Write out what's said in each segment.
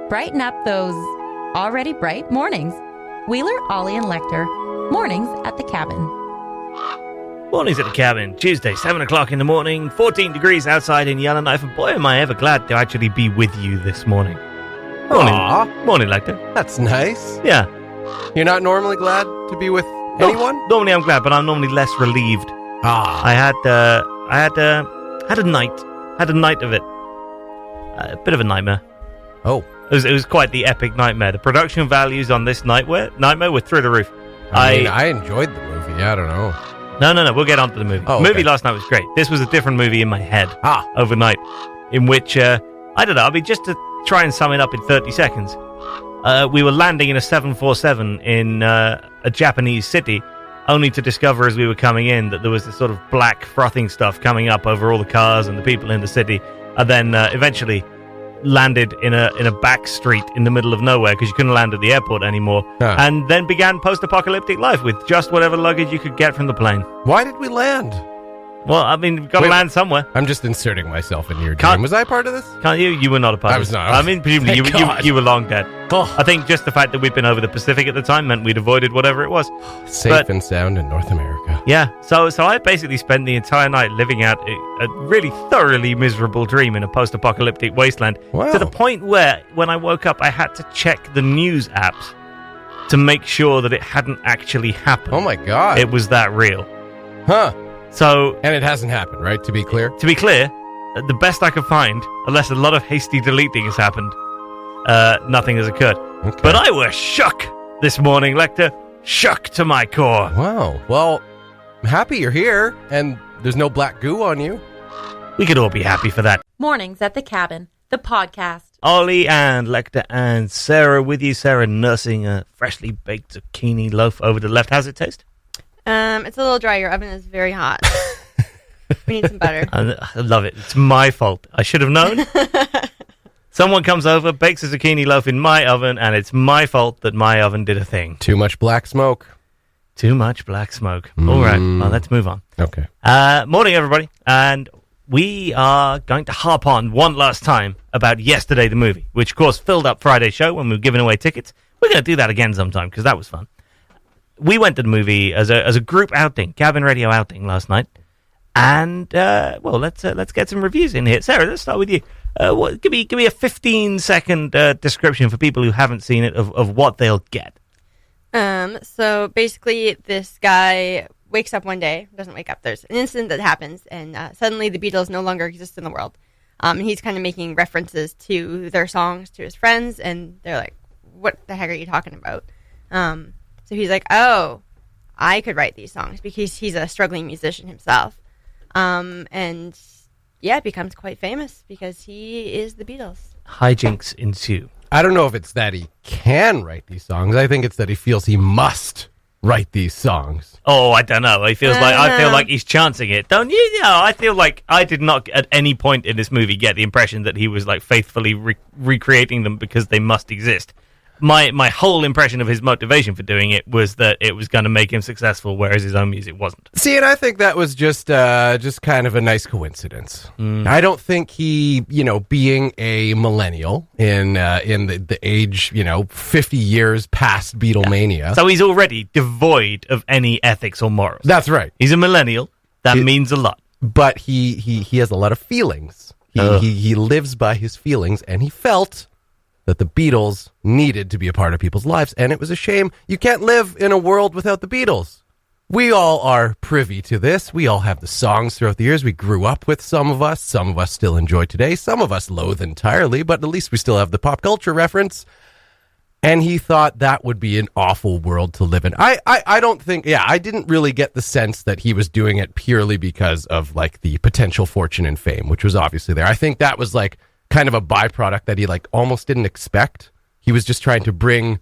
Brighten up those already bright mornings. Wheeler, Ollie, and Lecter. Mornings at the cabin. Mornings at the cabin. Tuesday, 7 o'clock in the morning. 14 degrees outside in Yellowknife. And boy, am I ever glad to actually be with you this morning. Morning. Aww. Morning, Lecter. That's nice. Yeah. You're not normally glad to be with anyone? Normally I'm glad, but I'm normally less relieved. I had a night of it. A bit of a nightmare. Oh. It was quite the epic nightmare. The production values on this nightmare were through the roof. I enjoyed the movie. I don't know. No. We'll get on to the movie. Oh, The movie okay. last night was great. This was a different movie in my head overnight, in which, I don't know, I mean, just to try and sum it up in 30 seconds, we were landing in a 747 in a Japanese city, only to discover as we were coming in that there was this sort of black frothing stuff coming up over all the cars and the people in the city, and then eventually landed in a back street in the middle of nowhere because you couldn't land at the airport anymore, and then began post-apocalyptic life with just whatever luggage you could get from the plane. Why did we land? Well, I mean, we've got to land somewhere. I'm just inserting myself into your dream. Was I part of this? Can't you? You were not a part I of was it. not. I mean, presumably you were long dead. Oh. I think just the fact that we'd been over the Pacific at the time meant we'd avoided whatever it was. Safe and sound in North America. Yeah, so I basically spent the entire night living out a really thoroughly miserable dream in a post-apocalyptic wasteland. Wow. To the point where, when I woke up, I had to check the news apps to make sure that it hadn't actually happened. Oh my God. It was that real. Huh. And it hasn't happened, right? To be clear? To be clear, the best I could find, unless a lot of hasty deleting has happened, nothing has occurred. Okay. But I was shook this morning, Lecter. Shook to my core. Wow. Well, I'm happy you're here, and there's no black goo on you. We could all be happy for that. Mornings at the cabin, the podcast. Ollie and Lecter and Sarah with you. Sarah nursing a freshly baked zucchini loaf over the left. How's it taste? It's a little dry. Your oven is very hot. We need some butter. I love it. It's my fault. I should have known. Someone comes over, bakes a zucchini loaf in my oven, and it's my fault that my oven did a thing. Too much black smoke. Too much black smoke. All right. Well, let's move on. Okay. Morning, everybody. And we are going to harp on one last time about Yesterday, the movie, which, of course, filled up Friday's show when we were giving away tickets. We're going to do that again sometime because that was fun. We went to the movie as a group outing, cabin radio outing last night, and let's get some reviews in here. Sarah, let's start with you. Give me a 15-second description for people who haven't seen it of what they'll get. So basically, this guy wakes up one day. Doesn't wake up. There's an incident that happens, and suddenly the Beatles no longer exist in the world. And he's kind of making references to their songs to his friends, and they're like, "What the heck are you talking about?" So he's like, oh, I could write these songs because he's a struggling musician himself. And yeah, becomes quite famous because he is the Beatles. Hijinks ensue. I don't know if it's that he can write these songs. I think it's that he feels he must write these songs. Oh, I don't know. I feel like he's chancing it. Don't you? Yeah, I feel like I did not at any point in this movie get the impression that he was like faithfully recreating them because they must exist. My whole impression of his motivation for doing it was that it was going to make him successful, whereas his own music wasn't. See, and I think that was just kind of a nice coincidence. I don't think he, being a millennial in the age, 50 years past Beatlemania. Yeah. So he's already devoid of any ethics or morals. That's right. He's a millennial. That means a lot. But he has a lot of feelings. He lives by his feelings, and he felt that the Beatles needed to be a part of people's lives, and it was a shame. You can't live in a world without the Beatles. We all are privy to this. We all have the songs throughout the years. We grew up with some of us still enjoy today, some of us loathe entirely, but at least we still have the pop culture reference. And he thought that would be an awful world to live in. I don't think, I didn't really get the sense that he was doing it purely because of like the potential fortune and fame, which was obviously there. I think that was like kind of a byproduct that he like almost didn't expect. He was just trying to bring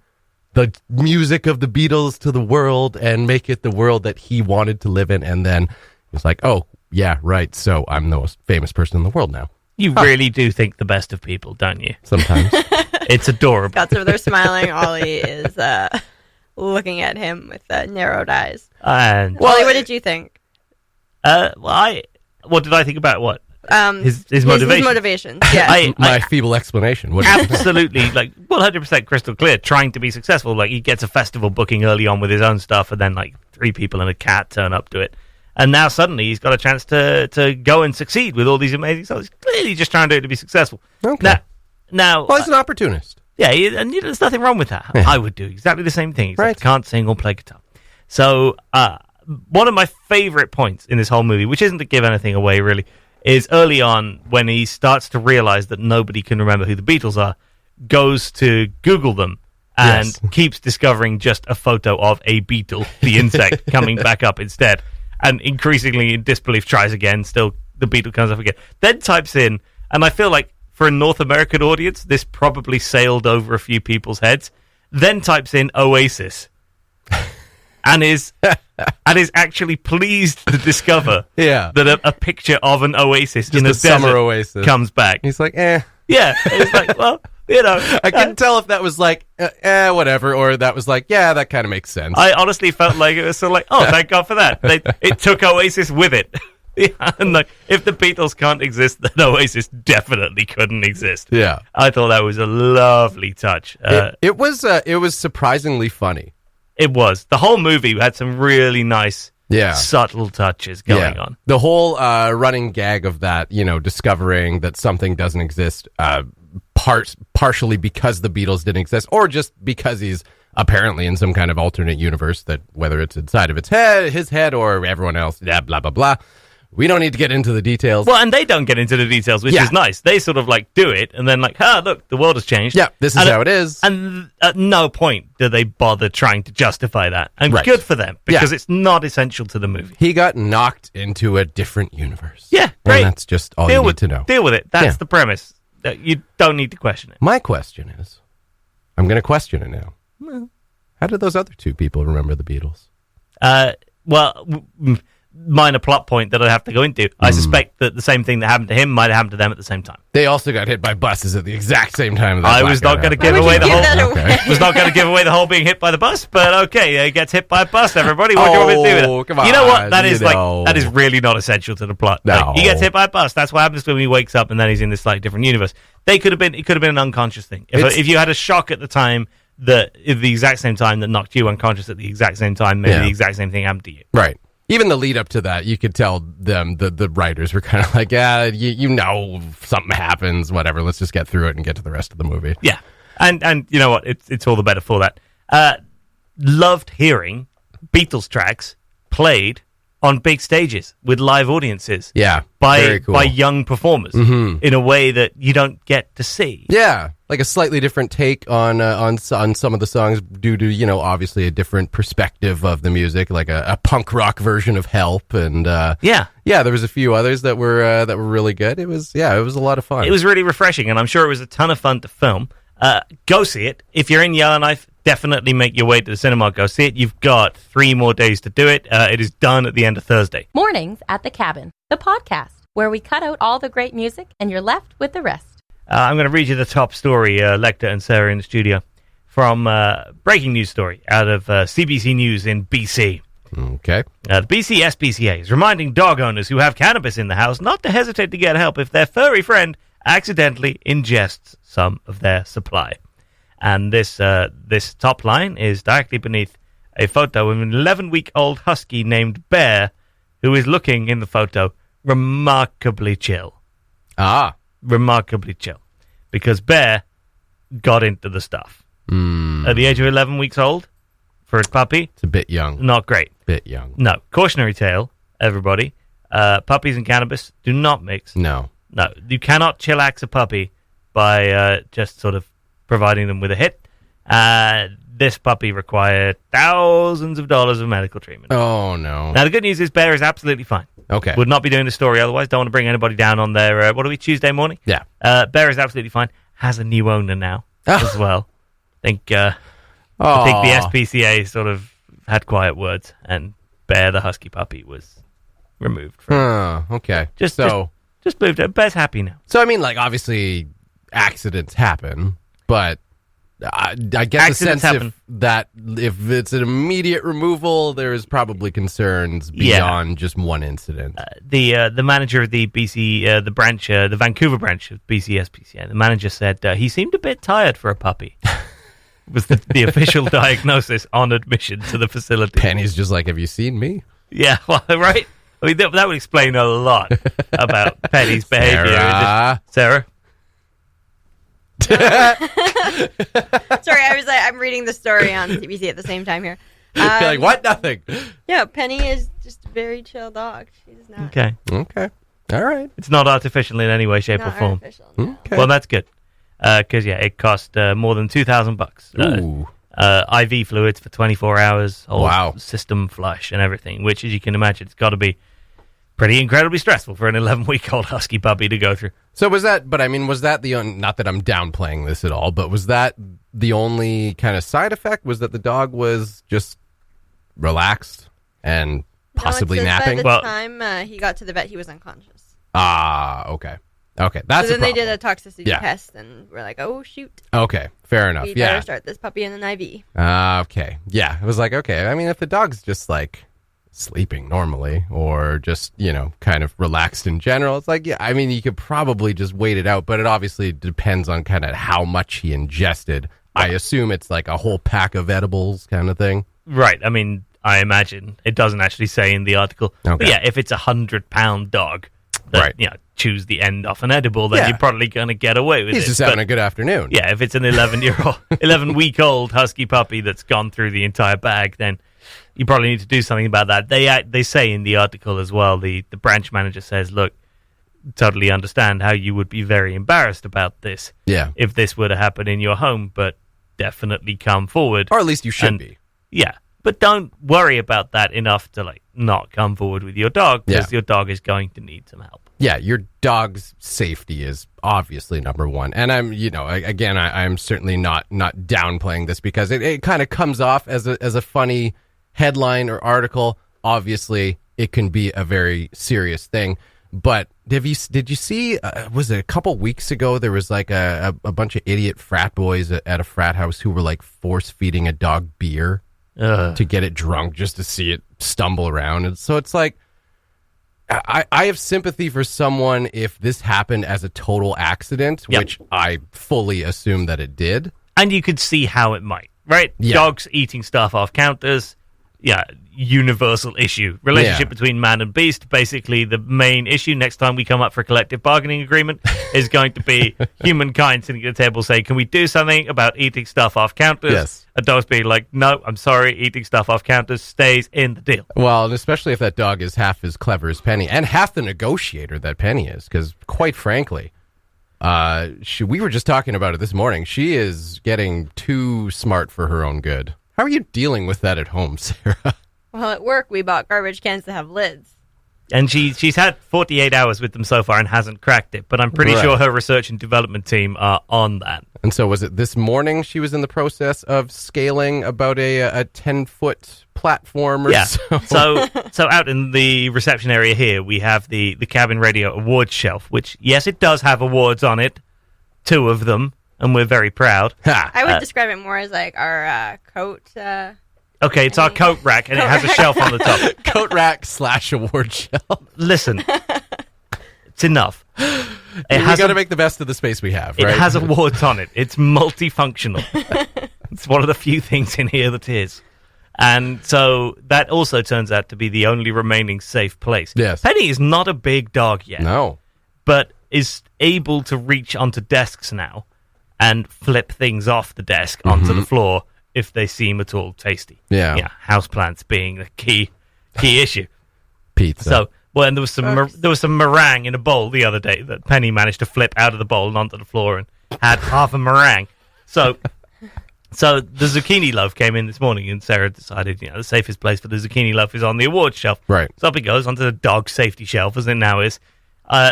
the music of the Beatles to the world and make it the world that he wanted to live in. And then he was like, oh, yeah, right. So I'm the most famous person in the world now. You really do think the best of people, don't you? Sometimes. It's adorable. Scott's over there smiling. Ollie is looking at him with narrowed eyes. And Ollie, what did you think? what did I think about what? his motivation. His motivations, yeah. My feeble explanation. What Absolutely, like 100% crystal clear. Trying to be successful, like he gets a festival booking early on with his own stuff, and then like 3 people and a cat turn up to it, and now suddenly he's got a chance to go and succeed with all these amazing songs. He's clearly just trying to do it to be successful. Okay. Now, well, he's an opportunist. Yeah, and there's nothing wrong with that. I would do exactly the same thing, except Right. can't sing or play guitar. So, one of my favorite points in this whole movie, which isn't to give anything away really, is early on when he starts to realize that nobody can remember who the Beatles are, goes to Google them, and Yes. keeps discovering just a photo of a beetle, the insect, coming back up instead. And increasingly in disbelief tries again, still the beetle comes up again. Then types in, and I feel like for a North American audience, this probably sailed over a few people's heads, then types in Oasis. And is actually pleased to discover that a picture of an oasis Just in a a summer desert oasis comes back. He's like, eh. Yeah, it's like, well, you know. I couldn't tell if that was like, whatever, or that was like, yeah, that kind of makes sense. I honestly felt like it was sort of like, oh, thank God for that. It took Oasis with it. Yeah, and like, if the Beatles can't exist, then Oasis definitely couldn't exist. Yeah. I thought that was a lovely touch. It was surprisingly funny. It was. The whole movie had some really nice, subtle touches going on. The whole running gag of that, discovering that something doesn't exist, partially because the Beatles didn't exist, or just because he's apparently in some kind of alternate universe that, whether it's inside of his head, or everyone else, blah, blah, blah, blah. We don't need to get into the details. Well, and they don't get into the details, which is nice. They sort of like do it, and then like, look, the world has changed. Yeah, this is how it is. And at no point do they bother trying to justify that. And good for them, because it's not essential to the movie. He got knocked into a different universe. Yeah, great. And that's just all you need to know. Deal with it. That's the premise. You don't need to question it. My question is, I'm going to question it now. Well, how did those other 2 people remember the Beatles? Minor plot point that I have to go into. I suspect that the same thing that happened to him might have happened to them at the same time. They also got hit by buses at the exact same time. I was not going to give away the whole. Was not going to give away the whole being hit by the bus, but okay, he gets hit by a bus. Everybody, what do you want me to do with it? Come on, you know what? That is that is really not essential to the plot. No. Like, he gets hit by a bus. That's what happens to him when he wakes up, and then he's in this slightly different universe. It could have been an unconscious thing. If you had a shock at the time that at the exact same time that knocked you unconscious at the exact same time, maybe the exact same thing happened to you. Right. Even the lead up to that, you could tell them, the writers were kind of like, something happens, whatever. Let's just get through it and get to the rest of the movie. Yeah. And you know what? It's all the better for that. Loved hearing Beatles tracks played on big stages with live audiences. Yeah. By cool. by young performers in a way that you don't get to see. Yeah. Like a slightly different take on some of the songs due to, obviously a different perspective of the music, like a punk rock version of Help, and there was a few others that were really good. It was a lot of fun. It was really refreshing, and I'm sure it was a ton of fun to film. Go see it. If you're in Yellowknife, definitely make your way to the cinema. Go see it. You've got 3 more days to do it. It is done at the end of Thursday. Mornings at the Cabin, the podcast where we cut out all the great music and you're left with the rest. I'm going to read you the top story, Lecter and Sarah in the studio, from breaking news story out of CBC News in BC. Okay. The BC SPCA is reminding dog owners who have cannabis in the house not to hesitate to get help if their furry friend accidentally ingests some of their supply. And this top line is directly beneath a photo of an 11-week-old husky named Bear, who is looking in the photo remarkably chill. Remarkably chill, because Bear got into the stuff at the age of 11 weeks old for a puppy. It's a bit young. Not great. Bit young. No. Cautionary tale, everybody. Puppies and cannabis do not mix. No. You cannot chillax a puppy by just sort of providing them with a hit. This puppy required thousands of dollars of medical treatment. Oh, no. Now, the good news is Bear is absolutely fine. Okay. Would not be doing the story otherwise. Don't want to bring anybody down on their, Tuesday morning? Yeah. Bear is absolutely fine. Has a new owner now as well. I think the SPCA sort of had quiet words, and Bear, the husky puppy, was removed from okay. Just moved. Bear's happy now. So, I mean, like, obviously, accidents happen, but I get the Accidents sense happen. that if it's an immediate removal, there is probably concerns beyond just one incident. The manager of the BC, the branch, the Vancouver branch of BCSPCA, the manager said he seemed a bit tired for a puppy. Was the official diagnosis on admission to the facility. Penny's just like, have you seen me? Yeah, well, right? I mean, that would explain a lot about Penny's behavior. Sarah? Sorry, I'm reading the story on CBC at the same time here. You're like, what? Nothing. Yeah, Penny is just a very chill dog. She's not. Okay. All right. It's not artificial in any way, shape, or Not form. artificial, no. Okay. Well, that's good. Because, it cost more than $2,000. Ooh. IV fluids for 24 hours, whole Wow. system flush and everything, which, as you can imagine, it's got to be pretty incredibly stressful for an 11-week-old husky puppy to go through. So was that not that I'm downplaying this at all, but was that the only kind of side effect? Was that the dog was just relaxed and possibly No, it says napping? By Well- the time he got to the vet, he was unconscious. Okay. That's so then a they problem. did a toxicity Yeah. test, and we're like, oh, shoot. Okay, fair enough. We Yeah. better start this puppy in an IV. Okay. Yeah. It was like, okay. I mean, if the dog's just like sleeping normally or just, kind of relaxed in general, it's like, yeah, I mean, you could probably just wait it out, but it obviously depends on kind of how much he ingested. I assume it's like a whole pack of edibles kind of thing. Right. I mean, I imagine it doesn't actually say in the article. Okay. But yeah, if it's a 100-pound dog that, Right. chews the end off an edible, then Yeah. you're probably going to get away with He's it. just having a good afternoon. Yeah, if it's an 11-week-old husky puppy that's gone through the entire bag, then you probably need to do something about that. They say in the article as well, the branch manager says, look, totally understand how you would be very embarrassed about this Yeah. if this were to happen in your home, but definitely come forward. Or at least you should And- be. Yeah, but don't worry about that enough to not come forward with your dog, because Yeah. your dog is going to need some help. Yeah, your dog's safety is obviously number one. And I'm, I'm certainly not downplaying this because it kind of comes off as a funny headline or article. Obviously, it can be a very serious thing. But did you see, was it a couple weeks ago, there was like a bunch of idiot frat boys at a frat house who were like force feeding a dog beer to get it drunk just to see it stumble around. And so it's like, I have sympathy for someone if this happened as a total accident, Yep. which I fully assume that it did. And you could see how it might, right? Yeah. Dogs eating stuff off counters, universal issue. Relationship Yeah. between man and beast, basically the main issue. Next time we come up for a collective bargaining agreement is going to be humankind sitting at the table saying, can we do something about eating stuff off counters? Yes. A dog's being like, no, I'm sorry, eating stuff off counters stays in the deal. Well, and especially if that dog is half as clever as Penny and half the negotiator that Penny is, because quite frankly, we were just talking about it this morning. She is getting too smart for her own good. How are you dealing with that at home, Sarah? Well, at work, we bought garbage cans that have lids. And she's had 48 hours with them so far and hasn't cracked it, but I'm pretty Right. sure her research and development team are on that. And so was it this morning she was in the process of scaling about a 10-foot platform or Yeah. so? So out in the reception area here, we have the cabin radio awards shelf, which, yes, it does have awards on it, 2 of them, and we're very proud. Ha! I would describe it more as like our coat. Okay, it's our coat rack, and it has a shelf on the top. Coat rack / award shelf. Listen, it's enough. We got to make the best of the space we have, It right? has awards on it. It's multifunctional. It's one of the few things in here that is. And so that also turns out to be the only remaining safe place. Yes. Penny is not a big dog yet, No. but is able to reach onto desks now and flip things off the desk onto the floor if they seem at all tasty. Yeah. Yeah, houseplants being the key issue. Pizza. So, well, and there was some meringue in a bowl the other day that Penny managed to flip out of the bowl and onto the floor and had half a meringue. So the zucchini loaf came in this morning, and Sarah decided, the safest place for the zucchini loaf is on the awards shelf. Right. So up it goes onto the dog safety shelf, as it now is.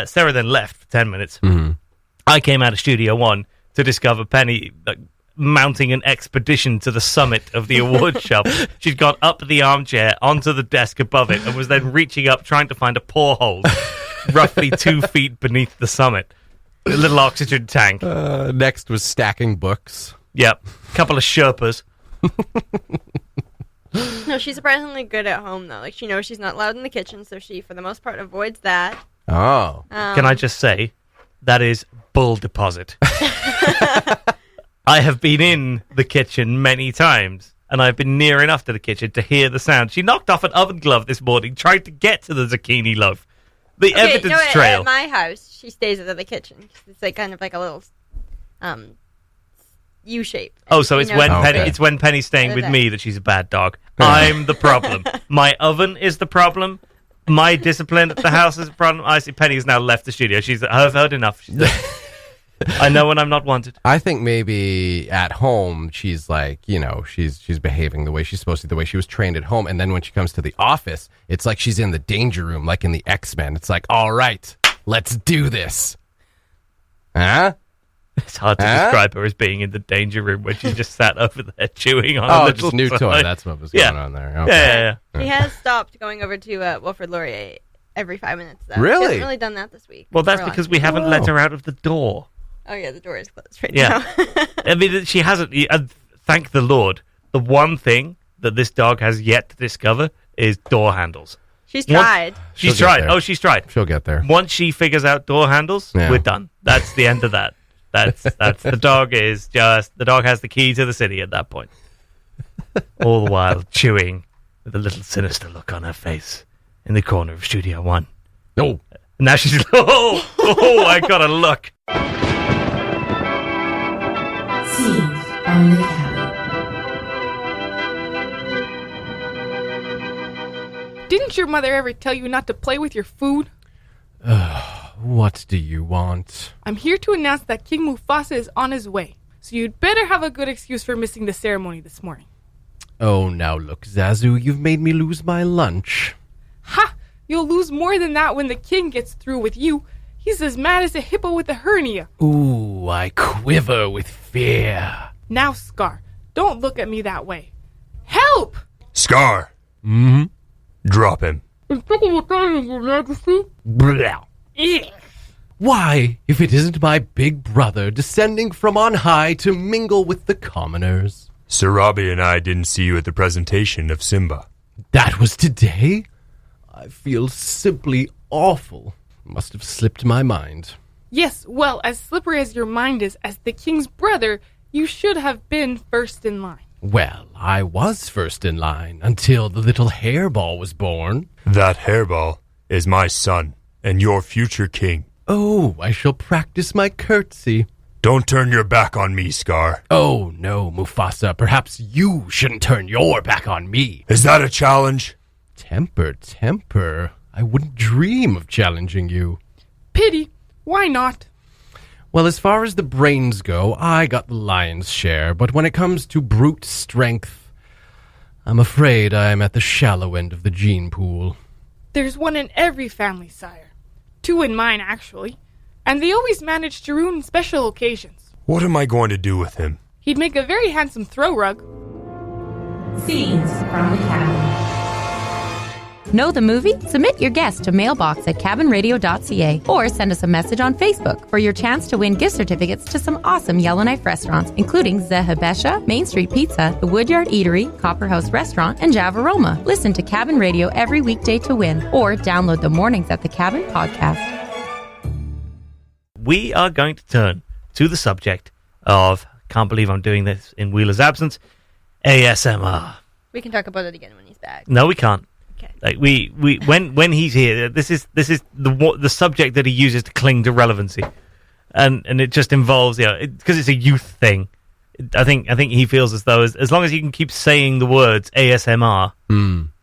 Sarah then left for 10 minutes. Mm-hmm. I came out of Studio One to discover Penny mounting an expedition to the summit of the award shelf. She'd gone up the armchair onto the desk above it and was then reaching up trying to find a porthole roughly 2 feet beneath the summit. A little oxygen tank. Next was stacking books. Yep. Couple of Sherpas. No, she's surprisingly good at home, though. Like, she knows she's not allowed in the kitchen, so she, for the most part, avoids that. Oh. Can I just say, that is bull deposit. I have been in the kitchen many times, and I've been near enough to the kitchen to hear the sound. She knocked off an oven glove this morning, trying to get to the zucchini loaf. The evidence trail. At my house, she stays out of the kitchen. It's like kind of like a little U shape. Oh, so it's when Penny, okay. it's when Penny's staying with me that she's a bad dog. I'm the problem. My oven is the problem. My discipline at the house is a problem. I see Penny has now left the studio. I've heard enough. I know when I'm not wanted. I think maybe at home she's like, she's behaving the way she's supposed to, the way she was trained at home. And then when she comes to the office, it's like she's in the danger room, like in the X-Men. It's like, all right, let's do this. Huh? It's hard to describe her as being in the danger room when she's just sat over there chewing on a Oh, little just new toy. toy. That's what was going on there. Okay. Yeah. She has stopped going over to Wilfrid Laurier every 5 minutes, though. Really? She hasn't really done that this week. Well, that's because we haven't let her out of the door. Oh, yeah, the door is closed right Yeah. now. I mean, she hasn't. Thank the Lord. The one thing that this dog has yet to discover is door handles. She's tried. She's She'll get tried. there. Oh, she's tried. She'll get there. Once she figures out door handles, Yeah. we're done. That's the end of that. That's the dog has the key to the city at that point. All the while chewing with a little sinister look on her face in the corner of Studio One. No. And now she's I gotta look. Scenes from the cabin. Didn't your mother ever tell you not to play with your food? What do you want? I'm here to announce that King Mufasa is on his way, so you'd better have a good excuse for missing the ceremony this morning. Oh, now look, Zazu, you've made me lose my lunch. Ha! You'll lose more than that when the king gets through with you. He's as mad as a hippo with a hernia. Ooh, I quiver with fear. Now, Scar, don't look at me that way. Help! Scar! Mm-hmm. Drop him. Impeccable timing, Your Majesty. Blah. Ugh. Why, if it isn't my big brother descending from on high to mingle with the commoners? Sarabi and I didn't see you at the presentation of Simba. That was today? I feel simply awful. Must have slipped my mind. Yes, well, as slippery as your mind is, as the king's brother, you should have been first in line. Well, I was first in line until the little hairball was born. That hairball is my son and your future king. Oh, I shall practice my curtsy. Don't turn your back on me, Scar. Oh, no, Mufasa, perhaps you shouldn't turn your back on me. Is that a challenge? Temper. I wouldn't dream of challenging you. Pity. Why not? Well, as far as the brains go, I got the lion's share, but when it comes to brute strength, I'm afraid I'm at the shallow end of the gene pool. There's one in every family, sire. 2 in mine, actually. And they always manage to ruin special occasions. What am I going to do with him? He'd make a very handsome throw rug. Scenes from the cabin. Know the movie? Submit your guess to mailbox at cabinradio.ca or send us a message on Facebook for your chance to win gift certificates to some awesome Yellowknife restaurants, including Zehabesha, Main Street Pizza, The Woodyard Eatery, Copper House Restaurant, and Java Roma. Listen to Cabin Radio every weekday to win or download the Mornings at the Cabin podcast. We are going to turn to the subject of, can't believe I'm doing this in Wheeler's absence, ASMR. We can talk about it again when he's back. No, we can't. Okay. Like when he's here, this is the subject that he uses to cling to relevancy, and it just involves because it's a youth thing. I think he feels as though as long as he can keep saying the words ASMR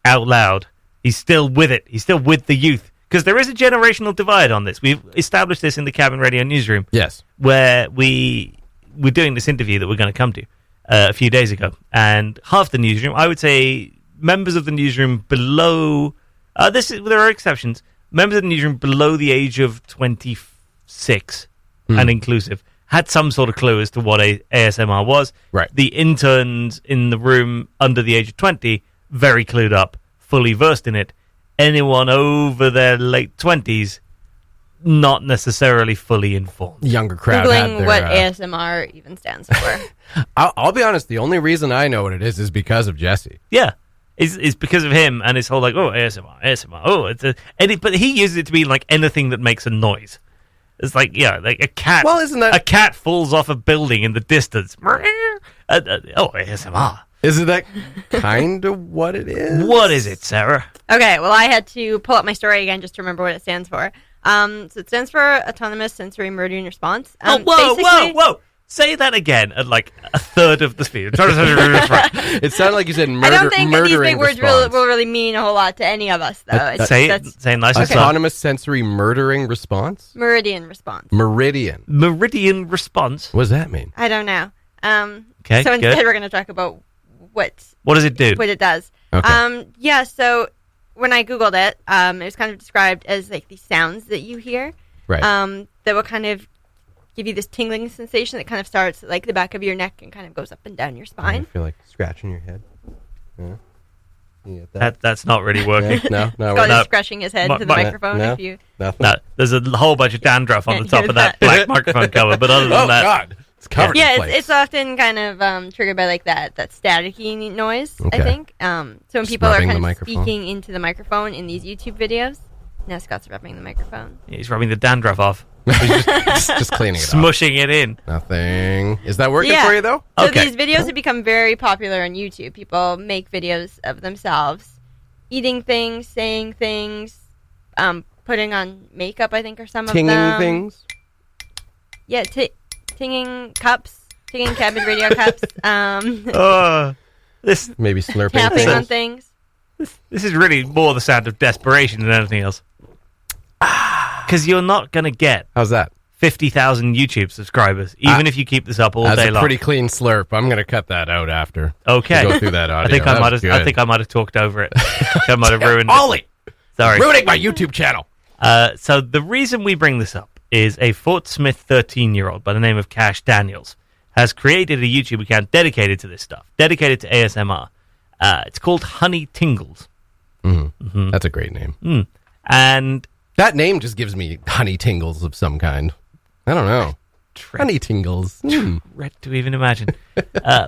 out loud, he's still with it. He's still with the youth, because there is a generational divide on this. We've established this in the Cabin Radio newsroom. Yes, where we're doing this interview that we're going to come to a few days ago, and half the newsroom, I would say, members of the newsroom below, there are exceptions, members of the newsroom below the age of 26 and inclusive had some sort of clue as to what ASMR was. Right. The interns in the room under the age of 20, very clued up, fully versed in it. Anyone over their late 20s, not necessarily fully informed. Younger crowd had Googling their, what ASMR even stands for. I'll be honest, the only reason I know what it is because of Jesse. Yeah. Is because of him and his whole like, ASMR, it's but he uses it to be like anything that makes a noise. It's like, like a cat. Well, isn't that... A cat falls off a building in the distance. ASMR. Isn't that kind of what it is? What is it, Sarah? Okay, well, I had to pull up my story again just to remember what it stands for. So it stands for Autonomous Sensory Murdering Response. Whoa. Say that again at like a third of the speed. It sounded like you said I don't think that these big words response. will really mean a whole lot to any of us, though. Say it nice and slow. Autonomous sensory murdering response? Meridian response. Meridian response? What does that mean? I don't know. Okay, so instead good. we're going to talk about what does it do? What it does. Okay. So when I Googled it, it was kind of described as like these sounds that you hear. Right. That will kind of give you this tingling sensation that kind of starts at like the back of your neck and kind of goes up and down your spine. I feel like scratching your head. Yeah. You get that? That's not really working. Yeah. No. Scott No. is scratching his head to the microphone. No. If you Nothing. No, there's a whole bunch of dandruff on the Can't top hear of that that. black microphone cover, but other than that... God. It's covered in place. it's often kind of triggered by like that staticky noise, Okay. I think. So when people are rubbing the kind of microphone. speaking into the microphone in these YouTube videos, now Scott's rubbing the microphone. He's rubbing the dandruff off. just cleaning it off. Smushing it in. Nothing. Is that working Yeah. for you, though? So Okay. these videos have become very popular on YouTube. People make videos of themselves eating things, saying things, putting on makeup, I think, or some Tinging of them. things? Yeah, tinging cups, tinging cabin radio cups, This Maybe slurping tapping on things? things. this is really more the sound of desperation than anything else. Because you're not going to get How's that? 50,000 YouTube subscribers, even if you keep this up all That's day a long. pretty clean slurp. I'm going to cut that out after. Okay. Go through that audio. I think I That might was have. I good. think I might have talked over it. I might have ruined it. Ollie! Sorry. Ruining my YouTube channel. So the reason we bring this up is a Fort Smith 13-year-old by the name of Kache Daniels has created a YouTube account dedicated to this stuff, dedicated to ASMR. It's called Honey Tingles. That's a great name. And That name just gives me honey tingles of some kind. I don't know. Honey tingles. Red to even imagine.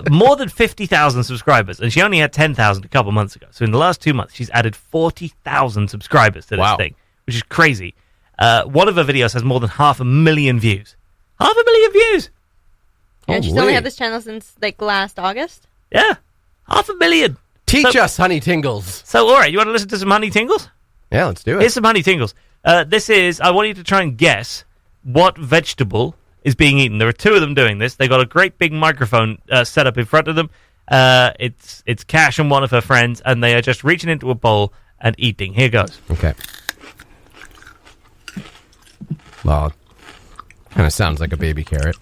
More than 50,000 subscribers, and she only had 10,000 a couple months ago. So in the last 2 months, she's added 40,000 subscribers to this Wow. thing, which is crazy. One of her videos has more than 500,000 views. 500,000 views! And she's Holy. only had this channel since like last August. Yeah, 500,000. Teach us, honey tingles. So, all right, you want to listen to some Honey Tingles? Yeah, let's do it. Here's some Honey Tingles. I want you to try and guess what vegetable is being eaten. There are two of them doing this. They got a great big microphone set up in front of them. It's Kache and one of her friends, and they are just reaching into a bowl and eating. Here goes. Okay. Well, kind of sounds like a baby carrot.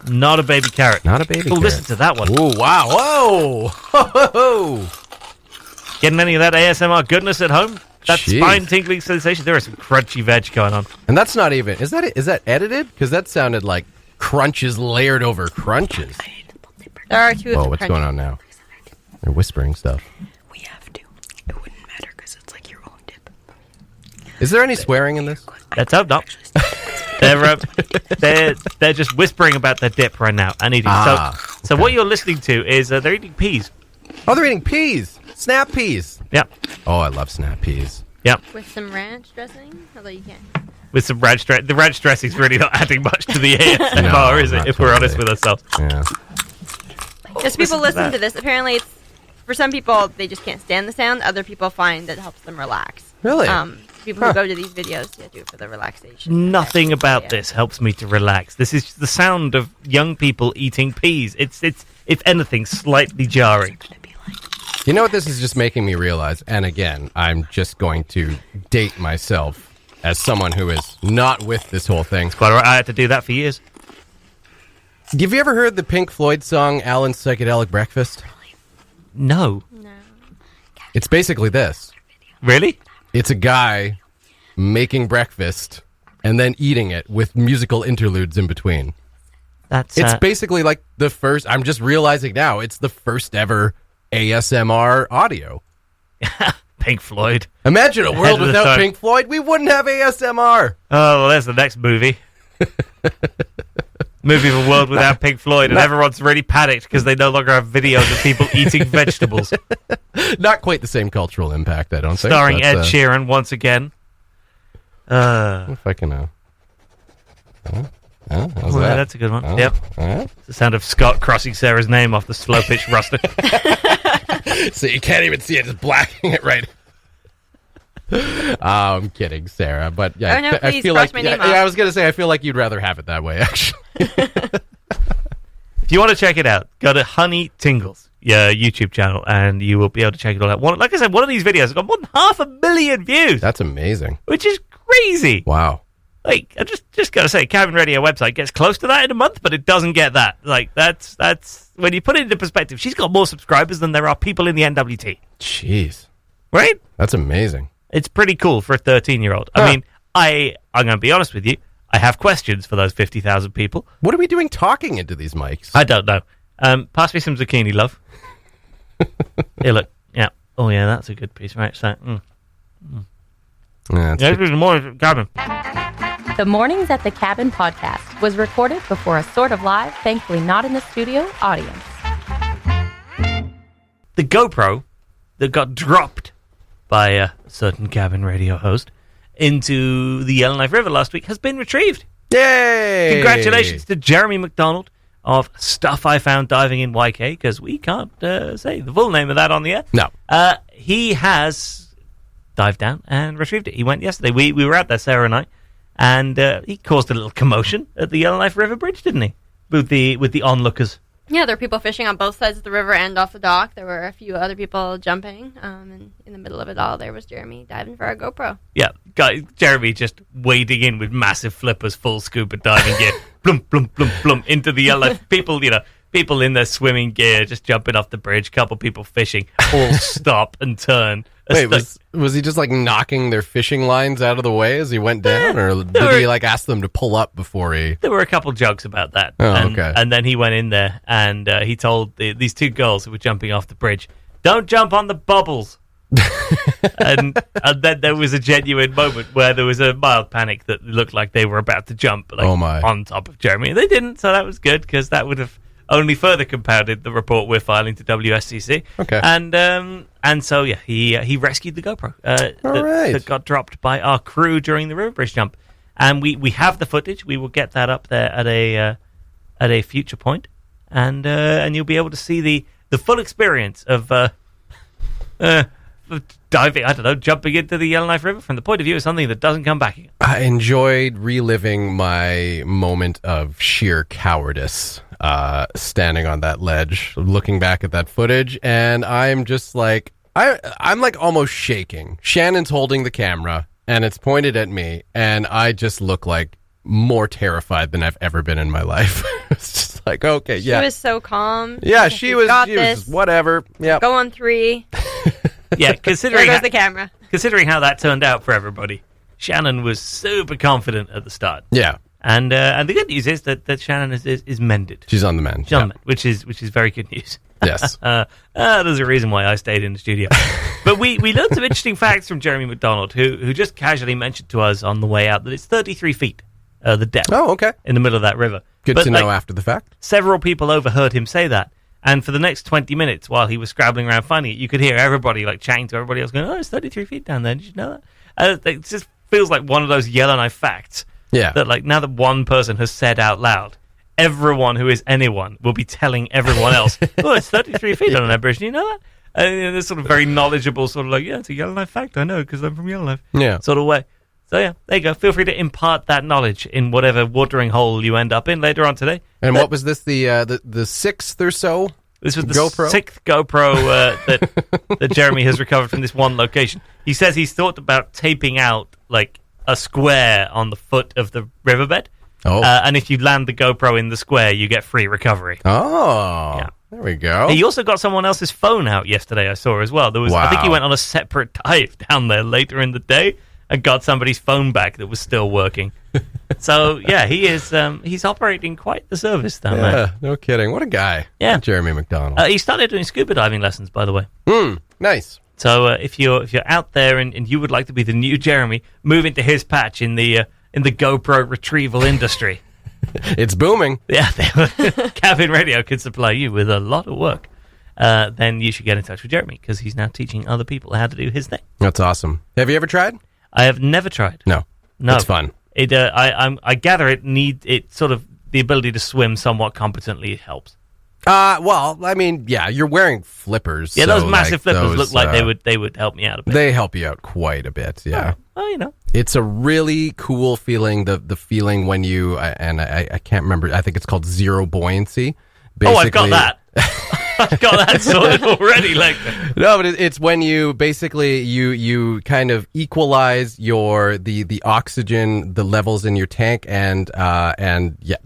Not a baby carrot. Not a baby Oh, carrot. listen to that one. Oh, wow. Whoa. Ho, ho, ho. Getting any of that ASMR goodness at home? That Jeez. spine-tingling sensation? There is some crunchy veg going on. And that's not even... Is that edited? Because that sounded like crunches layered over crunches. There are two of Whoa, them. what's crunchy. going on now? They're whispering stuff. We have to. It wouldn't matter because it's like your own dip. Is there any swearing in this? Let's hope not. They're just whispering about their dip right now and eating. So what you're listening to is they're eating peas. Oh, they're eating peas. Snap peas. Yep. Oh, I love snap peas. Yep. With some ranch dressing, although you can't. With some ranch dressing. The ranch dressing's really not adding much to the ASMR, No, is it? not If we're honest totally. with ourselves. Yeah. Because people listen to this. Apparently, it's for some people they just can't stand the sound. Other people find that it helps them relax. Really? People who go to these videos do it for the relaxation. Nothing about Yeah. this helps me to relax. This is the sound of young people eating peas. It's if anything, slightly jarring. You know what this is just making me realize? And again, I'm just going to date myself as someone who is not with this whole thing. Quite all right. I had to do that for years. Have you ever heard the Pink Floyd song Alan's Psychedelic Breakfast? No. No. It's basically this. Really? It's a guy making breakfast and then eating it with musical interludes in between. That's It's basically like the first, I'm just realizing now, it's the first ever ASMR audio. Pink Floyd. Imagine a Ahead world of the without time. Pink Floyd. We wouldn't have ASMR. Oh, well, there's the next movie. Movie of a world without Pink Floyd, and everyone's really panicked because they no longer have videos of people eating vegetables. Not quite the same cultural impact, I don't think. Starring but, Ed Sheeran once again. If I can... how's Well, that? that's a good one. Oh, Yep. all right. It's the sound of Scott crossing Sarah's name off the slow-pitch roster. So you can't even see it, just blacking it right. I'm kidding, Sarah. But yeah, Oh, no, I please, feel cross like my name yeah, off. I was gonna say I feel like you'd rather have it that way, actually. If you want to check it out, go to Honey Tingles, YouTube channel, and you will be able to check it all out. Like I said, one of these videos has got more than 500,000 views, That's amazing. which is crazy. Wow. Like, I just gotta say, Cabin Radio website gets close to that in a month, but it doesn't get that. Like, that's when you put it into perspective, she's got more subscribers than there are people in the NWT. Jeez. Right? That's amazing. It's pretty cool for a 13-year-old. Huh. I mean, I'm going to be honest with you. I have questions for those 50,000 people. What are we doing talking into these mics? I don't know. Pass me some zucchini, love. Here, look. Yeah. Oh, yeah, that's a good piece, right? So, Yeah, yeah, this is more cabin. The Mornings at the Cabin podcast was recorded before a sort of live, thankfully not in the studio, audience. The GoPro that got dropped by a certain Cabin Radio host into the Yellowknife River last week has been retrieved. Yay! Congratulations to Jeremy McDonald of Stuff I Found Diving in YK, because we can't say the full name of that on the air. No. He has dived down and retrieved it. He went yesterday. We were out there, Sarah and I, and he caused a little commotion at the Yellowknife River Bridge, didn't he? With the onlookers. Yeah, there were people fishing on both sides of the river and off the dock. There were a few other people jumping. And in the middle of it all, there was Jeremy diving for a GoPro. Yeah, Jeremy just wading in with massive flippers, full scuba diving gear, plum, plum, plum, plum, into the Yellowknife. People in their swimming gear just jumping off the bridge, couple people fishing, all stop and turn. Wait, was he just like knocking their fishing lines out of the way as he went down, or did he like ask them to pull up before he? There were a couple jokes about that. Oh, and, okay. And then he went in there and he told these two girls who were jumping off the bridge, "Don't jump on the bubbles." and then there was a genuine moment where there was a mild panic that looked like they were about to jump on top of Jeremy. They didn't, so that was good, because that would have only further compounded the report we're filing to WSCC. Okay. And so, yeah, he rescued the GoPro right. that got dropped by our crew during the river bridge jump. And we have the footage. We will get that up there at a future point. And you'll be able to see the full experience of diving, jumping into the Yellowknife River from the point of view of something that doesn't come back again. I enjoyed reliving my moment of sheer cowardice, standing on that ledge, looking back at that footage, and I'm just like, I'm like almost shaking. Shannon's holding the camera, and it's pointed at me, and I just look like more terrified than I've ever been in my life. It's just like, okay, yeah. She was so calm. Yeah, she was got just this. whatever. Yeah. Go on 3. Yeah, There considering goes the camera. considering how that turned out for everybody, Shannon was super confident at the start. Yeah. And the good news is that Shannon is mended. She's on the mend. She's on the mend, which is very good news. Yes. There's a reason why I stayed in the studio. But we learned some interesting facts from Jeremy McDonald, who just casually mentioned to us on the way out that it's 33 feet, the depth. Oh, okay. In the middle of that river. Good to know after the fact. Several people overheard him say that. And for the next 20 minutes, while he was scrabbling around finding it, you could hear everybody chatting to everybody else going, "Oh, it's 33 feet down there. Did you know that?" It just feels like one of those Yellowknife facts. Yeah. That now that one person has said out loud, everyone who is anyone will be telling everyone else, "Oh, it's 33 feet on that bridge. Do you know that?" And this sort of very knowledgeable yeah, it's a Yellowknife fact. I know because I'm from Yellowknife. Yeah. Sort of way. So yeah, there you go. Feel free to impart that knowledge in whatever watering hole you end up in later on today. And what was this, the sixth or so? This was the GoPro? 6th GoPro that Jeremy has recovered from this one location. He says he's thought about taping out a square on the foot of the riverbed. Oh. And if you land the GoPro in the square, you get free recovery. Oh. Yeah. There we go. He also got someone else's phone out yesterday, I saw as well. I think he went on a separate dive down there later in the day and got somebody's phone back that was still working. So, yeah, he is he's operating quite the service, though, man. Yeah, no kidding. What a guy. Yeah. Jeremy McDonald. He started doing scuba diving lessons, by the way. Nice. So if you're out there and you would like to be the new Jeremy, move into his patch in the GoPro retrieval industry. It's booming. Yeah, Cabin Radio can supply you with a lot of work. Then you should get in touch with Jeremy because he's now teaching other people how to do his thing. That's awesome. Have you ever tried? I have never tried. No. It's fun. I gather it sort of the ability to swim somewhat competently helps. Well, I mean, yeah, you're wearing flippers. Yeah, so those massive flippers look like uh, they would help me out a bit. They help you out quite a bit, yeah. Well, you know. It's a really cool feeling, the feeling when you, and I can't remember, I think it's called zero buoyancy. Basically, I've got that. I've got that sorted already. Like, no, but it's when you basically you kind of equalize the oxygen, the levels in your tank, and yeah.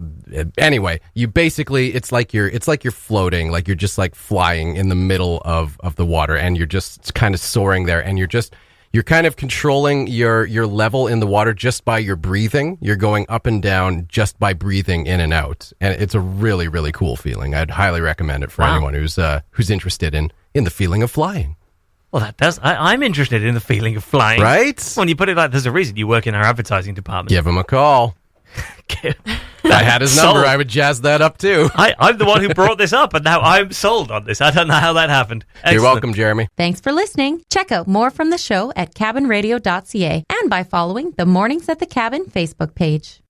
Anyway, you basically it's like you're floating, like you're just like flying in the middle of the water, and you're just kind of soaring there, and you're kind of controlling your level in the water just by your breathing. You're going up and down just by breathing in and out. And it's a really, really cool feeling. I'd highly recommend it for anyone who's interested in the feeling of flying. Well, that does. I'm interested in the feeling of flying. Right? When you put it like, there's a reason you work in our advertising department. Give him a call. If I had his number, I would jazz that up too. I'm the one who brought this up, and now I'm sold on this. I don't know how that happened. Excellent. You're welcome, Jeremy. Thanks for listening. Check out more from the show at cabinradio.ca and by following the Mornings at the Cabin Facebook page.